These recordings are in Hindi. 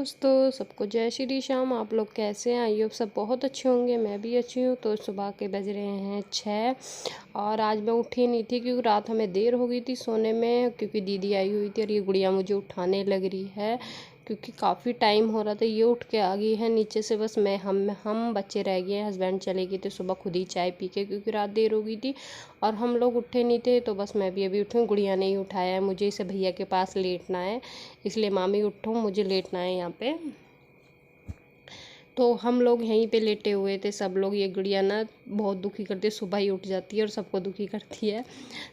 दोस्तों, सबको जय श्री श्याम। आप लोग कैसे हैं? आई होप सब बहुत अच्छे होंगे। मैं भी अच्छी हूँ। तो सुबह के बज रहे हैं 6 और आज मैं उठी नहीं थी क्योंकि रात हमें देर हो गई थी सोने में, क्योंकि दीदी आई हुई थी और ये गुड़िया मुझे उठाने लग रही है क्योंकि काफ़ी टाइम हो रहा था। ये उठ के आ गई है नीचे से, बस मैं हम बच्चे रह गए हैं। हस्बैंड चले गए थे सुबह खुद ही चाय पी के, क्योंकि रात देर हो गई थी और हम लोग उठे नहीं थे। तो बस मैं भी अभी उठी हूँ। गुड़िया ने ही उठाया है मुझे, इसे भैया के पास लेटना है, इसलिए मामी उठो मुझे लेटना है यहाँ पे। तो हम लोग यहीं पे लेटे हुए थे सब लोग। ये गुड़िया ना बहुत दुखी करती है, सुबह ही उठ जाती है और सबको दुखी करती है।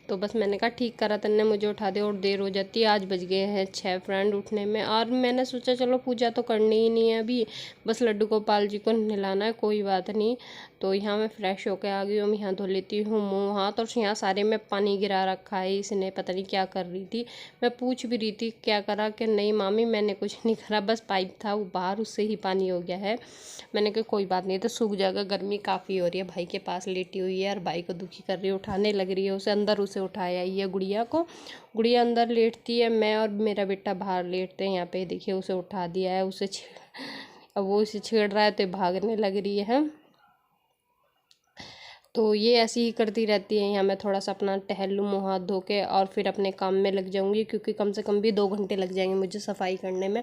तो बस मैंने कहा ठीक करा तन्ने, मुझे उठा दे और देर हो जाती है। आज बज गए हैं 6 फ्रेंड उठने में, और मैंने सोचा चलो पूजा तो करनी ही नहीं है अभी, बस लड्डू गोपाल जी को नहलाना है, कोई बात नहीं। तो यहाँ मैं फ़्रेश होकर आ गई हूँ। यहाँ धो लेती हूँ मुँह हाथ, और यहाँ सारे में पानी गिरा रखा है इसने, पता नहीं क्या कर रही थी। मैं पूछ भी रही थी क्या करा, कि नहीं मामी मैंने कुछ नहीं करा, बस पाइप था वो बाहर, उससे ही पानी हो गया है। मैंने कहा कोई बात नहीं, तो सूख जाएगा, गर्मी काफ़ी हो रही है। भाई के पास लेटी हुई है और भाई को दुखी कर रही है, उठाने लग रही है उसे। अंदर उसे उठाया ये गुड़िया को, गुड़िया अंदर लेटती है, मैं और मेरा बेटा बाहर लेटते हैं। यहाँ पे देखिए उसे उठा दिया है, उसे अब वो उसे छेड़ रहा है तो भागने लग रही है। तो ये ऐसी ही करती रहती है। यहाँ मैं थोड़ा सा अपना टहल लूँ मुँह हाथ धो के और फिर अपने काम में लग जाऊँगी, क्योंकि कम से कम भी 2 घंटे लग जाएंगे मुझे सफाई करने में।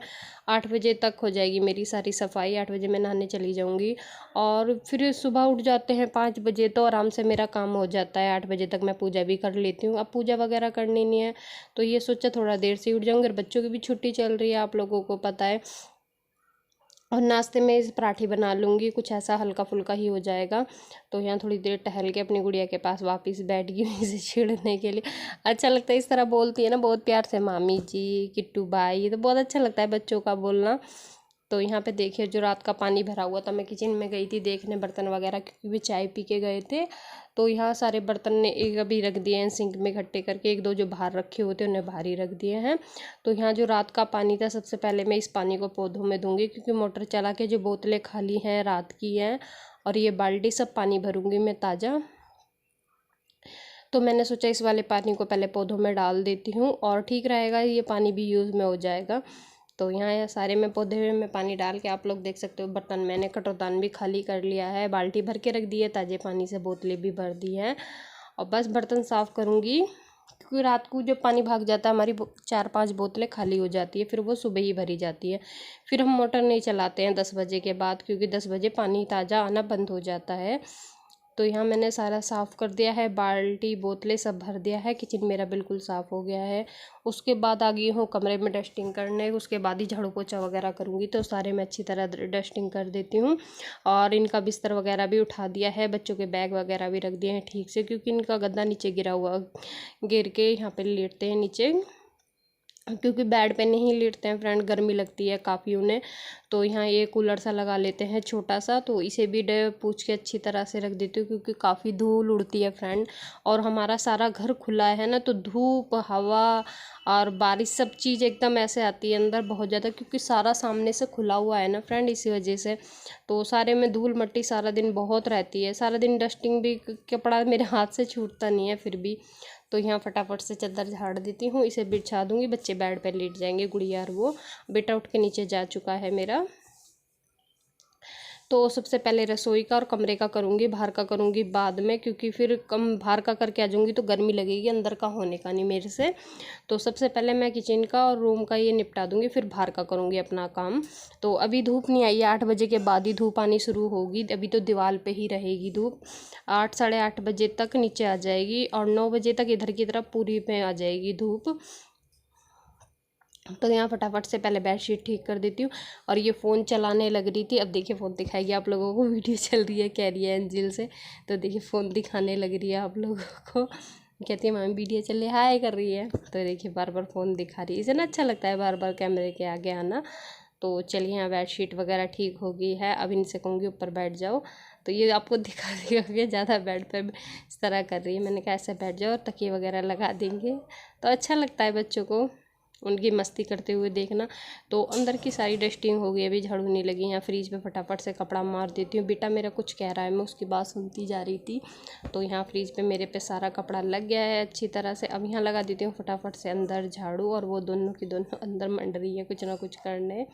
8 बजे तक हो जाएगी मेरी सारी सफाई, 8 बजे मैं नहाने चली जाऊँगी। और फिर सुबह उठ जाते हैं 5 बजे, तो आराम से मेरा काम हो जाता है। 8 बजे तक मैं पूजा भी कर लेती हूँ। अब पूजा वगैरह करनी नहीं है तो ये सोचा थोड़ा देर से उठ जाऊँगी। बच्चों की भी छुट्टी चल रही है, आप लोगों को पता है। और नाश्ते में इस पराठे बना लूँगी, कुछ ऐसा हल्का फुल्का ही हो जाएगा। तो यहाँ थोड़ी देर टहल के अपनी गुड़िया के पास वापस बैठ गई इसे छेड़ने के लिए। अच्छा लगता है, इस तरह बोलती है ना बहुत प्यार से, मामी जी, किट्टू भाई, तो बहुत अच्छा लगता है बच्चों का बोलना। तो यहाँ पे देखिए जो रात का पानी भरा हुआ था, मैं किचन में गई थी देखने बर्तन वगैरह, क्योंकि वे चाय पी के गए थे। तो यहाँ सारे बर्तन ने एक अभी रख दिए हैं सिंक में इकट्ठे करके, 1-2 जो बाहर रखे होते हैं उन्हें बाहर ही रख दिए हैं। तो यहाँ जो रात का पानी था, सबसे पहले मैं इस पानी को पौधों में दूंगी, क्योंकि मोटर चला के जो बोतलें खाली हैं रात की हैं और ये बाल्टी सब पानी भरूंगी मैं ताज़ा। तो मैंने सोचा इस वाले पानी को पहले पौधों में डाल देती हूँ और ठीक रहेगा, ये पानी भी यूज़ में हो जाएगा। तो यहाँ सारे में पौधे में पानी डाल के, आप लोग देख सकते हो बर्तन मैंने कटोतान भी खाली कर लिया है, बाल्टी भर के रख दी है ताज़े पानी से, बोतलें भी भर दी हैं। और बस बर्तन साफ़ करूँगी, क्योंकि रात को जब पानी भाग जाता है हमारी 4-5 बोतलें खाली हो जाती है, फिर वो सुबह ही भरी जाती है। फिर हम मोटर नहीं चलाते हैं 10 बजे के बाद, क्योंकि 10 बजे पानी ताज़ा आना बंद हो जाता है। तो यहाँ मैंने सारा साफ़ कर दिया है, बाल्टी बोतलें सब भर दिया है, किचन मेरा बिल्कुल साफ़ हो गया है। उसके बाद आ गई हूँ कमरे में डस्टिंग करने, उसके बाद ही झाड़ू पोछा वगैरह करूँगी। तो सारे मैं अच्छी तरह डस्टिंग कर देती हूँ और इनका बिस्तर वगैरह भी उठा दिया है, बच्चों के बैग वगैरह भी रख दिए हैं ठीक से, क्योंकि इनका गद्दा नीचे गिरा हुआ, गिर के यहाँ पर लेटते हैं नीचे, क्योंकि बेड पे नहीं लेटते हैं फ्रेंड, गर्मी लगती है काफ़ी उन्हें। तो यहाँ ये कूलर सा लगा लेते हैं छोटा सा, तो इसे भी पूछ के अच्छी तरह से रख देती हूँ, क्योंकि काफ़ी धूल उड़ती है फ्रेंड। और हमारा सारा घर खुला है ना, तो धूप हवा और बारिश सब चीज़ एकदम ऐसे आती है अंदर बहुत ज़्यादा, क्योंकि सारा सामने से खुला हुआ है ना फ्रेंड, इसी वजह से। तो सारे में धूल मट्टी सारा दिन बहुत रहती है, सारा दिन डस्टिंग भी, कपड़ा मेरे हाथ से छूटता नहीं है फिर भी। तो यहाँ फटाफट से चादर झाड़ देती हूँ, इसे बिछा दूँगी, बच्चे बेड पर लेट जाएंगे, गुड़िया और वो। बेटा उठ के नीचे जा चुका है मेरा। तो सबसे पहले रसोई का और कमरे का करूँगी, बाहर का करूँगी बाद में, क्योंकि फिर कम बाहर का करके आ जाऊँगी तो गर्मी लगेगी, अंदर का होने का नहीं मेरे से। तो सबसे पहले मैं किचन का और रूम का ये निपटा दूँगी, फिर बाहर का करूँगी अपना काम। तो अभी धूप नहीं आई है, 8 बजे के बाद ही धूप आनी शुरू होगी, अभी तो दीवार पे ही रहेगी धूप। 8 साढ़े 8 बजे तक नीचे आ जाएगी और 9 बजे तक इधर की तरफ पूरी में आ जाएगी धूप। तो यहाँ फटाफट से पहले बेडशीट ठीक कर देती हूँ। और ये फ़ोन चलाने लग रही थी, अब देखिए फ़ोन दिखाएगी आप लोगों को, वीडियो चल रही है कह रही है एंजिल से, तो देखिए फ़ोन दिखाने लग रही है आप लोगों को, कहती है मामी वीडियो चल रही है, हाय कर रही है। तो देखिए बार बार फ़ोन दिखा रही है, इसे ना अच्छा लगता है बार बार कैमरे के आगे आना। तो चलिए यहाँ बेडशीट वगैरह ठीक हो गई है, अब इनसे कहूँगी ऊपर बैठ जाओ। तो ये आपको दिखा देगा ज़्यादा बेड पे इस तरह कर रही है, मैंने कहा ऐसे बैठ जाओ, तकिए वगैरह लगा देंगे तो अच्छा लगता है बच्चों को उनकी मस्ती करते हुए देखना। तो अंदर की सारी डस्टिंग हो गई, अभी झाड़ू नहीं लगी। यहाँ फ्रिज पे फटाफट से कपड़ा मार देती हूँ, बेटा मेरा कुछ कह रहा है, मैं उसकी बात सुनती जा रही थी। तो यहाँ फ्रिज पे मेरे पे सारा कपड़ा लग गया है अच्छी तरह से, अब यहाँ लगा देती हूँ फटाफट से अंदर झाड़ू, और वो दोनों की दोनों अंदर मंड रही है कुछ ना कुछ करने।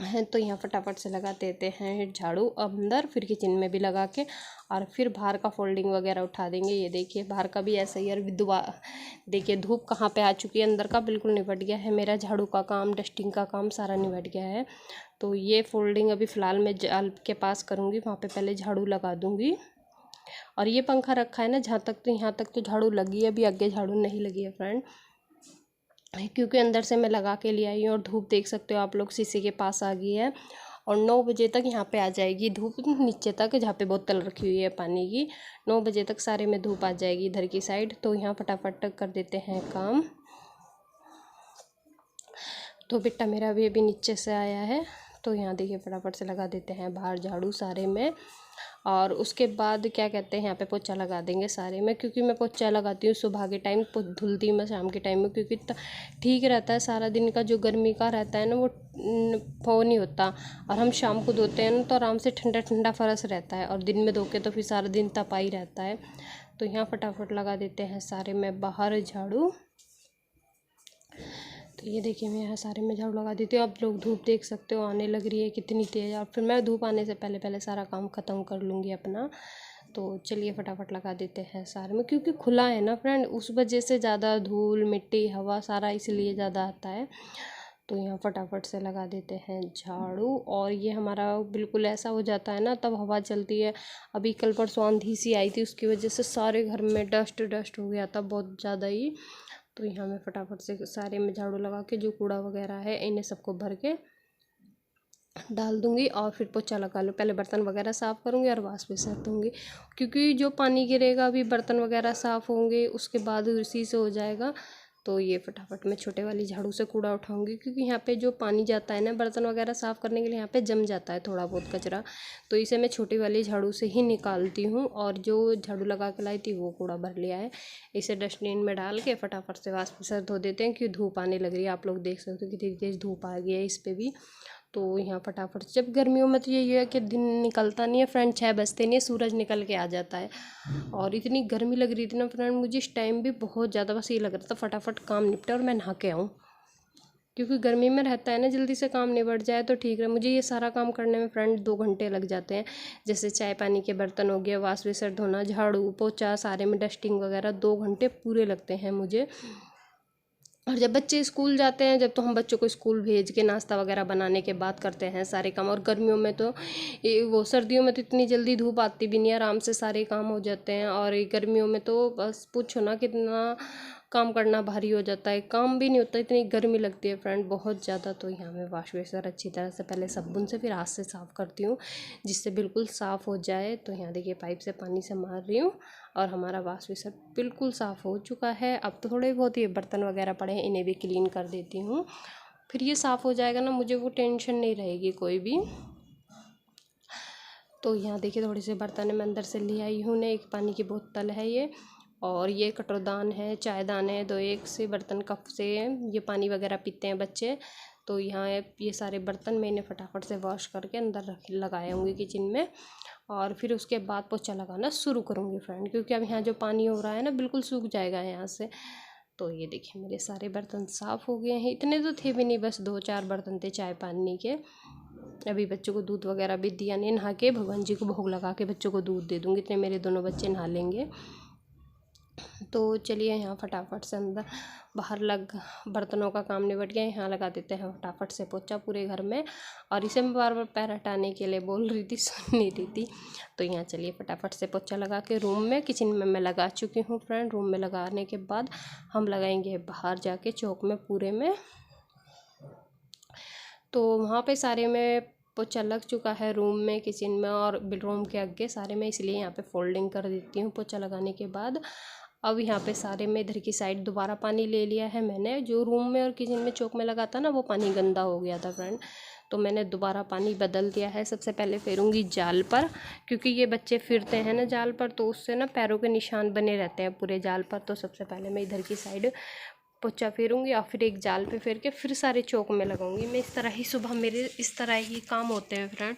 हैं। तो यहाँ फटाफट से लगा देते हैं झाड़ू अंदर, फिर किचन में भी लगा के, और फिर बाहर का फोल्डिंग वगैरह उठा देंगे। ये देखिए बाहर का भी ऐसा ही है। देखिए धूप कहाँ पे आ चुकी है, अंदर का बिल्कुल निपट गया है मेरा, झाड़ू का काम, डस्टिंग का काम सारा निपट गया है। तो ये फोल्डिंग अभी फ़िलहाल मैं जाल के पास करूँगी, वहाँ पे पहले झाड़ू लगा दूँगी। और ये पंखा रखा है ना जहाँ तक, तो यहाँ तक तो झाड़ू लगी है, अभी आगे झाड़ू नहीं लगी है फ्रेंड, क्योंकि अंदर से मैं लगा के ले आई हूँ। और धूप देख सकते हो आप लोग, शीशे के पास आ गई है। और 9 बजे तक यहाँ पे आ जाएगी धूप नीचे तक, जहाँ पे बोतल रखी हुई है पानी की। 9 बजे तक सारे में धूप आ जाएगी इधर की साइड। तो यहाँ फटाफट कर देते हैं काम। तो बेटा मेरा भी अभी नीचे से आया है, तो यहाँ देखिए फटाफट से लगा देते हैं बाहर झाड़ू सारे में। और उसके बाद क्या कहते हैं, यहाँ पे पोछा लगा देंगे सारे में, क्योंकि मैं पोछा लगाती हूँ सुबह के टाइम, धुलती मैं शाम के टाइम में, क्योंकि ठीक रहता है। सारा दिन का जो गर्मी का रहता है ना वो नहीं होता। और हम शाम को धोते हैं ना तो आराम से ठंडा ठंडा फर्श रहता है, और दिन में धो के तो फिर सारा दिन तपा ही रहता है। तो यहाँ फटाफट लगा देते हैं सारे में बाहर झाड़ू। तो ये देखिए मैं यहाँ सारे में झाड़ू लगा देती हूँ। आप लोग धूप देख सकते हो आने लग रही है कितनी तेज़, और फिर मैं धूप आने से पहले पहले सारा काम ख़त्म कर लूँगी अपना। तो चलिए फटाफट लगा देते हैं सारे में, क्योंकि खुला है ना फ्रेंड, उस वजह से ज़्यादा धूल मिट्टी हवा सारा इसलिए ज़्यादा आता है। तो यहाँ फटाफट से लगा देते हैं झाड़ू। और ये हमारा बिल्कुल ऐसा हो जाता है ना, तब हवा चलती है। अभी कल परसों आंधी सी आई थी, उसकी वजह से सारे घर में डस्ट हो गया था बहुत ज़्यादा ही। तो यहाँ मैं फटाफट से सारे में झाड़ू लगा के जो कूड़ा वगैरह है इन्हें सबको भर के डाल दूँगी, और फिर पोछा लगा लूँ। पहले बर्तन वगैरह साफ़ करूँगी और वाश बेसिन दूँगी, क्योंकि जो पानी गिरेगा अभी बर्तन वगैरह साफ़ होंगे, उसके बाद उसी से हो जाएगा। तो ये फटाफट मैं छोटे वाली झाड़ू से कूड़ा उठाऊंगी, क्योंकि यहाँ पे जो पानी जाता है ना बर्तन वगैरह साफ़ करने के लिए, यहाँ पे जम जाता है थोड़ा बहुत कचरा। तो इसे मैं छोटी वाली झाड़ू से ही निकालती हूँ। और जो झाड़ू लगा के लाई थी वो कूड़ा भर लिया है, इसे डस्टबिन में डाल के फटाफट से वाश बेसिन धो देते हैं, क्योंकि धूप आने लग रही है। आप लोग देख सकते हो कितनी तेज़ धूप आ गई है इस पर भी। तो यहाँ फटाफट से, जब गर्मियों में तो यही है कि दिन निकलता नहीं है फ्रेंड, 6 बजते नहीं है सूरज निकल के आ जाता है। और इतनी गर्मी लग रही थी ना फ्रेंड मुझे इस टाइम भी बहुत ज़्यादा, बस ये लग रहा था फटाफट काम निपटे और मैं नहा के आऊँ, क्योंकि गर्मी में रहता है ना जल्दी से काम निपट जाए तो ठीक है। मुझे ये सारा काम करने में फ्रेंड 2 घंटे लग जाते हैं, जैसे चाय पानी के बर्तन हो गए, वाश बेसिन धोना, झाड़ू पोछा, सारे में डस्टिंग वगैरह, 2 घंटे पूरे लगते हैं मुझे। और जब बच्चे स्कूल जाते हैं, जब तो हम बच्चों को स्कूल भेज के नाश्ता वगैरह बनाने के बाद करते हैं सारे काम। और गर्मियों में तो सर्दियों में तो इतनी जल्दी धूप आती भी नहीं, आराम से सारे काम हो जाते हैं। और गर्मियों में तो बस पूछो ना कितना काम करना भारी हो जाता है, काम भी नहीं होता, इतनी गर्मी लगती है फ्रेंड बहुत ज़्यादा। तो यहाँ मैं वाश बेसिन अच्छी तरह से पहले साबुन से फिर हाथ से साफ़ करती हूँ, जिससे बिल्कुल साफ़ हो जाए। तो यहाँ देखिए पाइप से पानी से मार रही हूँ, और हमारा वाश बेसिन बिल्कुल साफ़ हो चुका है। अब तो थोड़े बहुत ये बर्तन वगैरह पड़े हैं, इन्हें भी क्लीन कर देती हूँ, फिर ये साफ़ हो जाएगा ना, मुझे वो टेंशन नहीं रहेगी कोई भी। तो यहाँ देखिए थोड़े से बर्तन मैं अंदर से ले आई हूँ ने, एक पानी की बोतल है ये, और ये कटरदान है, चायदान है, 2 एक से बर्तन कप से ये पानी वगैरह पीते हैं बच्चे। तो यहाँ ये सारे बर्तन मैं इन्हें फटाफट से वॉश करके अंदर लगाऊंगी किचन में, और फिर उसके बाद पोछा लगाना शुरू करूँगी फ्रेंड, क्योंकि अब यहाँ जो पानी हो रहा है ना बिल्कुल सूख जाएगा यहाँ से। तो ये देखिए मेरे सारे बर्तन साफ़ हो गए हैं, इतने तो थे भी नहीं, बस 2-4 बर्तन थे चाय पानी के। अभी बच्चों को दूध वगैरह भी दिया नहीं, नहा के भगवान जी को भोग लगा के बच्चों को दूध दे दूँगी, इतने मेरे दोनों बच्चे नहा लेंगे। तो चलिए यहाँ फटाफट से अंदर बाहर बर्तनों का काम निपट गया, यहाँ लगा देते हैं फटाफट से पोछा पूरे घर में। और इसे मैं बार बार पैर हटाने के लिए बोल रही थी, सुन नहीं रही थी। तो यहाँ चलिए फटाफट से पोछा लगा के रूम में, किचन में मैं लगा चुकी हूँ फ्रेंड। रूम में लगाने के बाद हम लगाएंगे बाहर जाके चौक में पूरे में। तो वहाँ पे सारे में पोछा लग चुका है, रूम में, किचन में और बेडरूम के आगे सारे में, इसलिए यहाँ पे फोल्डिंग कर देती हूँ पोछा लगाने के बाद। अब यहाँ पे सारे में इधर की साइड दोबारा पानी ले लिया है मैंने, जो रूम में और किचन में चौक में लगा था ना वो पानी गंदा हो गया था फ्रेंड, तो मैंने दोबारा पानी बदल दिया है। सबसे पहले फेरूंगी जाल पर, क्योंकि ये बच्चे फिरते हैं ना जाल पर, तो उससे ना पैरों के निशान बने रहते हैं पूरे जाल पर। तो सबसे पहले मैं इधर की साइड पोछा फेरूंगी, और फिर एक जाल पे फेर के फिर सारे चौक में लगाऊंगी मैं। इस तरह ही सुबह मेरे इस तरह ही काम होते हैं फ्रेंड।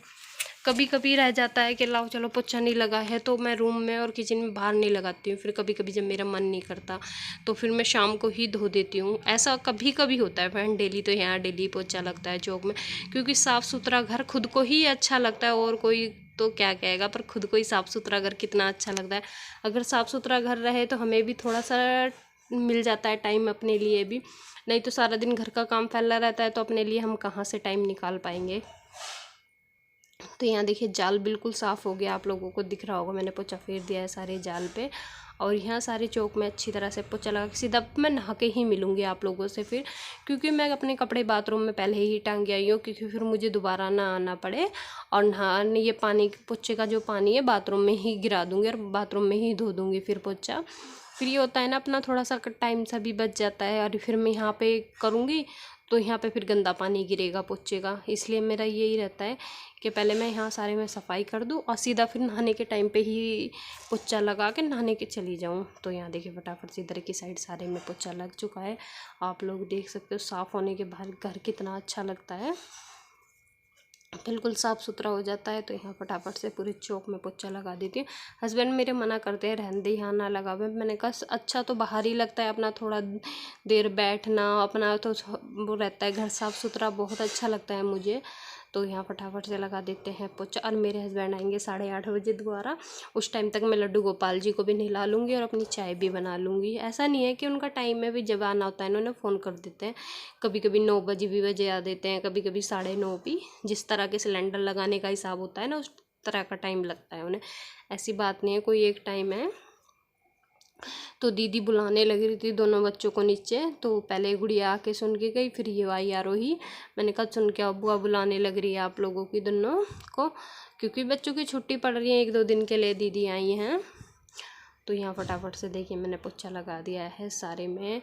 कभी कभी रह जाता है कि लाओ चलो पोछा नहीं लगा है तो मैं रूम में और किचन में बाहर नहीं लगाती हूँ। फिर कभी कभी जब मेरा मन नहीं करता तो फिर मैं शाम को ही धो देती हूँ। ऐसा कभी कभी होता है फ्रेंड, डेली तो यहाँ डेली पोछा लगता है चौक में, क्योंकि साफ़ सुथरा घर खुद को ही अच्छा लगता है। और कोई तो क्या कहेगा, पर खुद को ही साफ़ सुथरा घर कितना अच्छा लगता है। अगर साफ़ सुथरा घर रहे तो हमें भी थोड़ा सा मिल जाता है टाइम अपने लिए भी, नहीं तो सारा दिन घर का काम फैला रहता है तो अपने लिए हम कहाँ से टाइम निकाल पाएंगे। तो यहाँ देखिए जाल बिल्कुल साफ़ हो गया, आप लोगों को दिख रहा होगा, मैंने पोछा फेर दिया है सारे जाल पे। और यहाँ सारे चौक में अच्छी तरह से पोछा लगा के सीधा मैं नहा के ही मिलूँगी आप लोगों से फिर, क्योंकि मैं अपने कपड़े बाथरूम में पहले ही टांग आई हूँ, क्योंकि फिर मुझे दोबारा ना आना पड़े। और नहाने ये पानी पोछे का जो पानी है बाथरूम में ही गिरा दूँगी और बाथरूम में ही धो दूँगी फिर पोछा। फिर ये होता है ना, अपना थोड़ा सा टाइम सा भी बच जाता है। और फिर मैं यहाँ पे करूँगी तो यहाँ पे फिर गंदा पानी गिरेगा पोछे का, इसलिए मेरा यही रहता है कि पहले मैं यहाँ सारे में सफाई कर दूँ और सीधा फिर नहाने के टाइम पे ही पोछा लगा के नहाने के चली जाऊँ। तो यहाँ देखिए फटाफट से इधर की साइड सारे में पोछा लग चुका है, आप लोग देख सकते हो। साफ़ होने के बाद घर कितना अच्छा लगता है, बिल्कुल साफ़ सुथरा हो जाता है। तो यहाँ फटाफट से पूरे चौक में पोछा लगा देती हूँ। हस्बैंड मेरे मना करते हैं रहने दे यहाँ ना लगा हुआ। मैंने कहा अच्छा तो बाहर ही लगता है, अपना थोड़ा देर बैठना अपना तो वो रहता है, घर साफ़ सुथरा बहुत अच्छा लगता है मुझे। तो यहाँ फटाफट से लगा देते हैं पोछा। और मेरे हस्बैंड आएंगे 8:30 बजे दोबारा, उस टाइम तक मैं लड्डू गोपाल जी को भी नहला लूँगी और अपनी चाय भी बना लूँगी। ऐसा नहीं है कि उनका टाइम में भी जब आना होता है इन्होंने फ़ोन कर देते हैं, कभी कभी 9 बजे भी बजे आ देते हैं, कभी कभी 9:30 भी। जिस तरह के सिलेंडर लगाने का हिसाब होता है ना उस तरह का टाइम लगता है उन्हें, ऐसी बात नहीं है कोई एक टाइम है। तो दीदी बुलाने लग रही थी दोनों बच्चों को नीचे, तो पहले गुड़िया आके सुन के गई, फिर ये आई आरोही। मैंने कहा सुन के बुआ बुलाने लग रही है आप लोगों की दोनों को, क्योंकि बच्चों की छुट्टी पड़ रही है 1-2 दिन के लिए, दीदी आई हैं। तो यहाँ फटाफट से देखिए मैंने पोछा लगा दिया है सारे में,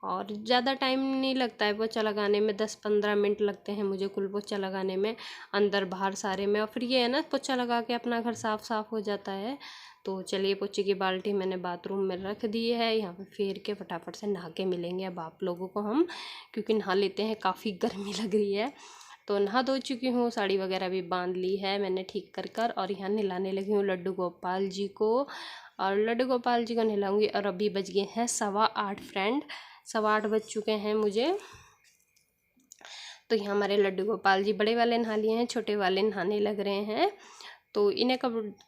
और ज़्यादा टाइम नहीं लगता है पोछा लगाने में, 10-15 मिनट लगते हैं मुझे कुल पोछा लगाने में, अंदर बाहर सारे में। और फिर ये है ना पोछा लगा के अपना घर साफ़ साफ़ हो जाता है। तो चलिए पोछे की बाल्टी मैंने बाथरूम में रख दी है, यहाँ पे फेर के फटाफट से नहा के मिलेंगे अब आप लोगों को हम, क्योंकि नहा लेते हैं, काफ़ी गर्मी लग रही है। तो नहा धो चुकी हूँ, साड़ी वगैरह भी बांध ली है मैंने ठीक कर कर, और यहाँ नहलाने लगी हूँ लड्डू गोपाल जी को। और लड्डू गोपाल जी को नहलाऊँगी। और अभी बज गए हैं 8:15 फ्रेंड, 8:15 बज चुके हैं मुझे। तो यहाँ हमारे लड्डू गोपाल जी बड़े वाले नहा लिए हैं, छोटे वाले नहाने लग रहे हैं। तो इन्हें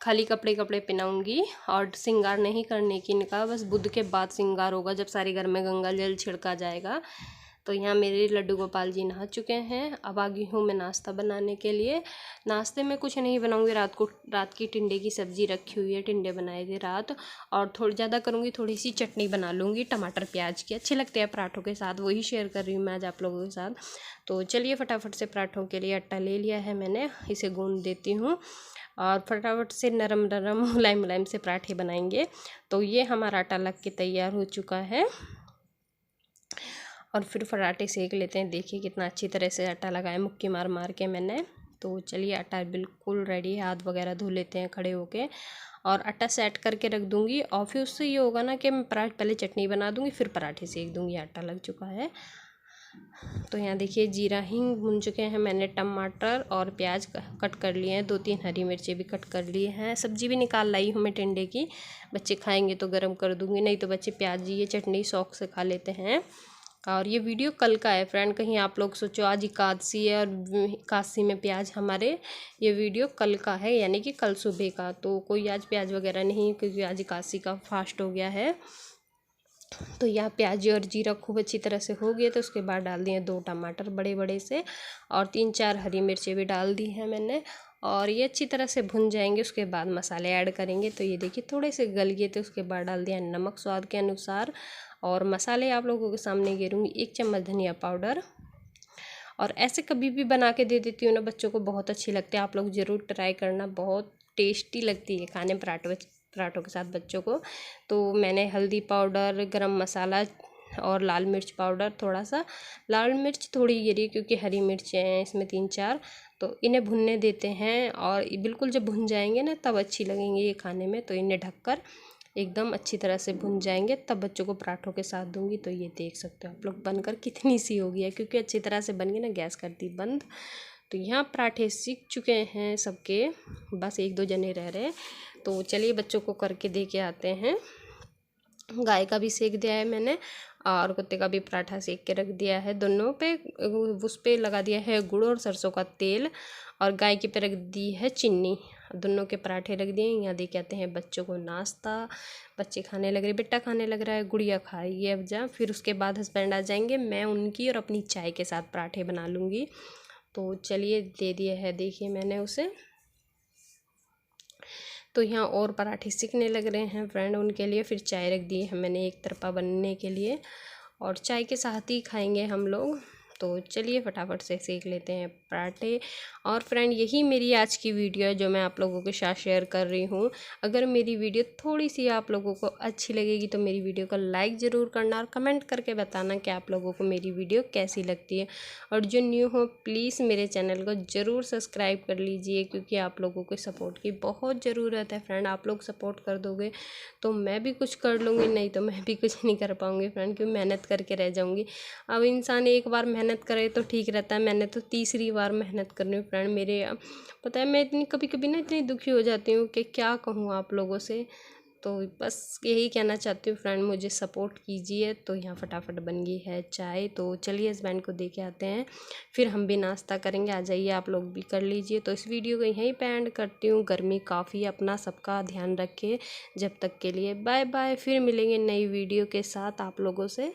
खाली कपड़े पहनाऊँगी और श्रृंगार नहीं करने की इनका, बस बुध के बाद श्रृंगार होगा जब सारे घर में गंगा जल छिड़का जाएगा। तो यहाँ मेरे लड्डू गोपाल जी नहा चुके हैं। अब आ गई हूँ मैं नाश्ता बनाने के लिए। नाश्ते में कुछ नहीं बनाऊँगी, रात की टिंडे की सब्ज़ी रखी हुई है, टिंडे बनाए थे रात, और थोड़ी ज़्यादा करूँगी, थोड़ी सी चटनी बना लूँगी टमाटर प्याज की, अच्छे लगते हैं पराठों के साथ, वही शेयर कर रही हूँ मैं आज आप लोगों के साथ। तो चलिए फटाफट से पराठों के लिए आटा ले लिया है मैंने, इसे गूँध देती हूँ और फटाफट से नरम नरम मुलायम मुलायम से पराठे बनाएंगे। तो ये हमारा आटा लग के तैयार हो चुका है, और फिर पराठे सेक लेते हैं। देखिए कितना अच्छी तरह से आटा लगाया मुक्की मार मार के मैंने। तो चलिए आटा बिल्कुल रेडी है, हाथ वगैरह धो लेते हैं खड़े होके, और आटा सेट करके रख दूँगी। और फिर उससे ये होगा ना कि मैं पहले चटनी बना दूँगी फिर पराठे सेक दूँगी। आटा लग चुका है। तो यहाँ देखिए जीरा हींग भून चुके हैं मैंने, टमाटर और प्याज कट कर लिए हैं, 2-3 हरी मिर्ची भी कट कर लिए हैं, सब्जी भी निकाल लाई हूँ मैं टिंडे की, बच्चे खाएंगे तो गर्म कर दूँगी, नहीं तो बच्चे प्याज ये चटनी शौक से खा लेते हैं। और ये वीडियो कल का है फ्रेंड, कहीं आप लोग सोचो आज एकादशी है और एकादशी में प्याज, हमारे ये वीडियो कल का है, यानी कि कल सुबह का। तो कोई आज प्याज वगैरह नहीं, क्योंकि आज एकादशी का फास्ट हो गया है। तो यहाँ प्याज और जीरा खूब अच्छी तरह से हो गए, तो उसके बाद डाल दिए 2 टमाटर बड़े बड़े से, और 3-4 हरी मिर्चें भी डाल दी हैं मैंने। और ये अच्छी तरह से भुन जाएंगे, उसके बाद मसाले ऐड करेंगे। तो ये देखिए थोड़े से गल गए, तो उसके बाद डाल दिया नमक स्वाद के अनुसार, और मसाले आप लोगों के सामने गिरूँगी, 1 चम्मच धनिया पाउडर। और ऐसे कभी भी बना के दे देती हूँ ना, बच्चों को बहुत अच्छी लगती है, आप लोग ज़रूर ट्राई करना, बहुत टेस्टी लगती है खाने पराठों के साथ बच्चों को। तो मैंने हल्दी पाउडर, गरम मसाला और लाल मिर्च पाउडर थोड़ा सा, लाल मिर्च थोड़ी गिरी क्योंकि हरी मिर्चें हैं इसमें 3-4, तो इन्हें भुनने देते हैं। और बिल्कुल जब भुन जाएंगे ना तब अच्छी लगेंगी ये खाने में। तो इन्हें ढककर एकदम अच्छी तरह से भुन जाएंगे तब बच्चों को पराठों के साथ दूंगी। तो ये देख सकते हो आप लोग बनकर कितनी सी हो गई है, क्योंकि अच्छी तरह से बन गई ना, गैस कर दी बंद। तो यहाँ पराठे सीख चुके हैं सबके, बस 1-2 जने रह रहे हैं। तो चलिए बच्चों को करके दे के आते हैं। गाय का भी सेक दिया है मैंने और कुत्ते का भी पराठा सेक के रख दिया है। दोनों पे उस पे लगा दिया है गुड़ और सरसों का तेल, और गाय के पे रख दी है चीनी। दोनों के पराठे रख दिए। यहाँ दे के आते हैं बच्चों को नाश्ता। बच्चे खाने लग रहे, बेटा खाने लग रहा है, गुड़िया खाएगी अब जा। फिर उसके बाद हस्बैंड आ जाएंगे, मैं उनकी और अपनी चाय के साथ पराठे बना लूँगी। तो चलिए दे दिए है, देखिए मैंने उसे। तो यहाँ और पराठे सिकने लग रहे हैं फ्रेंड, उनके लिए। फिर चाय रख दी है मैंने एक तरफा बनने के लिए, और चाय के साथ ही खाएंगे हम लोग। तो चलिए फटाफट से सेक लेते हैं पराठे। और फ्रेंड यही मेरी आज की वीडियो है जो मैं आप लोगों के साथ शेयर कर रही हूँ। अगर मेरी वीडियो थोड़ी सी आप लोगों को अच्छी लगेगी तो मेरी वीडियो को लाइक ज़रूर करना और कमेंट करके बताना कि आप लोगों को मेरी वीडियो कैसी लगती है। और जो न्यू हो प्लीज़ मेरे चैनल को ज़रूर सब्सक्राइब कर लीजिए, क्योंकि आप लोगों के सपोर्ट की बहुत ज़रूरत है फ्रेंड। आप लोग सपोर्ट कर दोगे तो मैं भी कुछ कर लूँगी, नहीं तो मैं भी कुछ नहीं कर पाऊँगी फ्रेंड, क्योंकि मेहनत करके रह जाऊँगी। अब इंसान एक बार मेहनत करे तो ठीक रहता है, मैंने तो तीसरी बार मेहनत कर रही हूँ फ्रेंड। मेरे पता है मैं इतनी कभी कभी ना इतनी दुखी हो जाती हूँ कि क्या कहूँ आप लोगों से। तो बस यही कहना चाहती हूँ फ्रेंड, मुझे सपोर्ट कीजिए। तो यहाँ फटाफट बन गई है चाय। तो चलिए हस्बैंड को दे के आते हैं, फिर हम भी नाश्ता करेंगे। आ जाइए आप लोग भी कर लीजिए। तो इस वीडियो को यहीं पे एंड करती हूँ। गर्मी काफ़ी, अपना सबका ध्यान रखें। जब तक के लिए बाय बाय, फिर मिलेंगे नई वीडियो के साथ आप लोगों से।